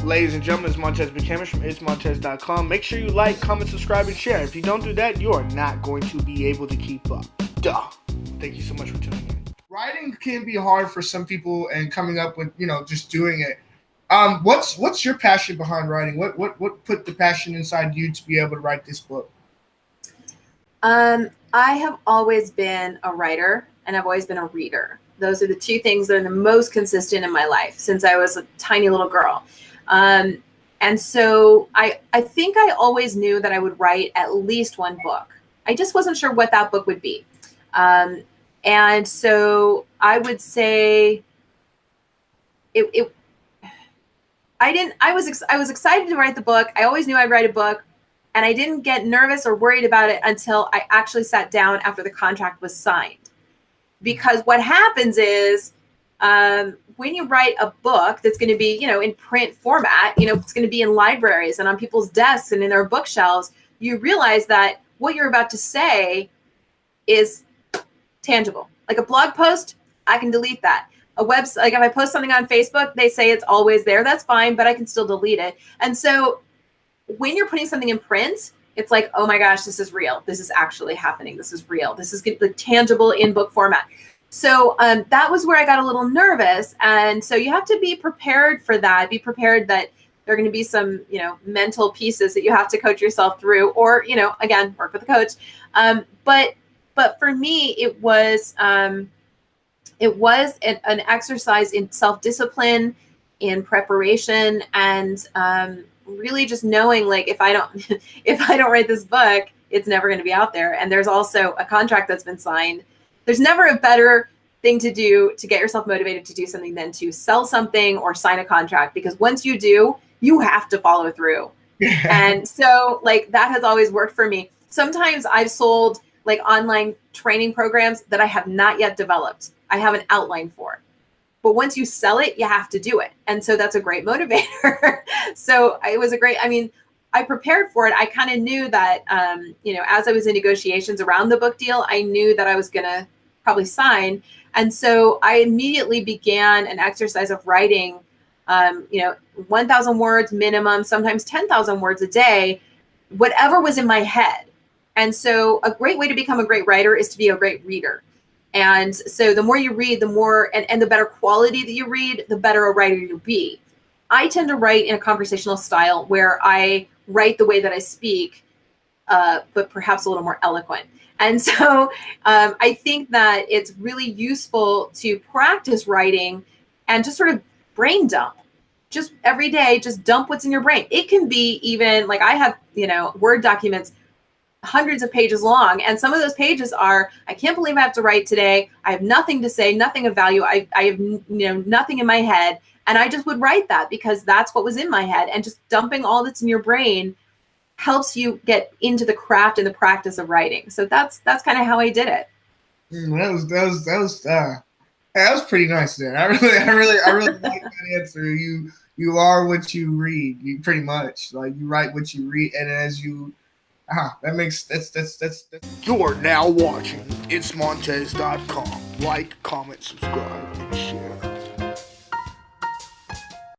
Ladies and gentlemen, it's Montez McCamish from itsmontez.com. Make sure you like, comment, subscribe, and share. If you don't do that, you are not going to be able to keep up. Duh. Thank you so much for tuning in. Writing can be hard for some people, and coming up with, just doing it. What's your passion behind writing? What put the passion inside you to be able to write this book? I have always been a writer, and I've always been a reader. Those are the two things that are the most consistent in my life since I was a tiny little girl. And so I think I always knew that I would write at least one book. I just wasn't sure what that book would be. And so I would say I was excited to write the book. I always knew I'd write a book, and I didn't get nervous or worried about it until I actually sat down after the contract was signed. Because what happens is, when you write a book that's going to be, in print format, it's going to be in libraries and on people's desks and in their bookshelves, you realize that what you're about to say is tangible. Like a blog post, I can delete that. A website, like if I post something on Facebook, they say it's always there. That's fine, but I can still delete it. And so when you're putting something in print, it's like, oh my gosh, this is real. This is actually happening. This is real. This is like tangible in book format. So that was where I got a little nervous. And so you have to be prepared for that. Be prepared that there are going to be some, mental pieces that you have to coach yourself through, or, again, work with a coach. But for me, it was an exercise in self-discipline, in preparation, and really just knowing, like, if I don't write this book, it's never going to be out there. And there's also a contract that's been signed. There's never a better thing to do to get yourself motivated to do something than to sell something or sign a contract, because once you do, you have to follow through. And so, like, that has always worked for me. Sometimes I've sold like online training programs that I have not yet developed. I have an outline for. But once you sell it, you have to do it. And so that's a great motivator. So it was I prepared for it. I kind of knew that, as I was in negotiations around the book deal, I knew that I was going to probably sign. And so I immediately began an exercise of writing, 1,000 words minimum, sometimes 10,000 words a day, whatever was in my head. And so a great way to become a great writer is to be a great reader. And so the more you read, the more, and the better quality that you read, the better a writer you'll be. I tend to write in a conversational style where I write the way that I speak, but perhaps a little more eloquent. And so I think that it's really useful to practice writing and just sort of brain dump. Just every day, just dump what's in your brain. It can be even like I have, Word documents hundreds of pages long. And some of those pages are, I can't believe I have to write today. I have nothing to say, nothing of value. I have, nothing in my head. And I just would write that because that's what was in my head. And just dumping all that's in your brain helps you get into the craft and the practice of writing. So that's kind of how I did it. That was pretty nice there. I really like that answer. You are what you read. You pretty much like you write what you read, and as you that's. You're now watching itsmontez.com. Like, comment, subscribe, and share.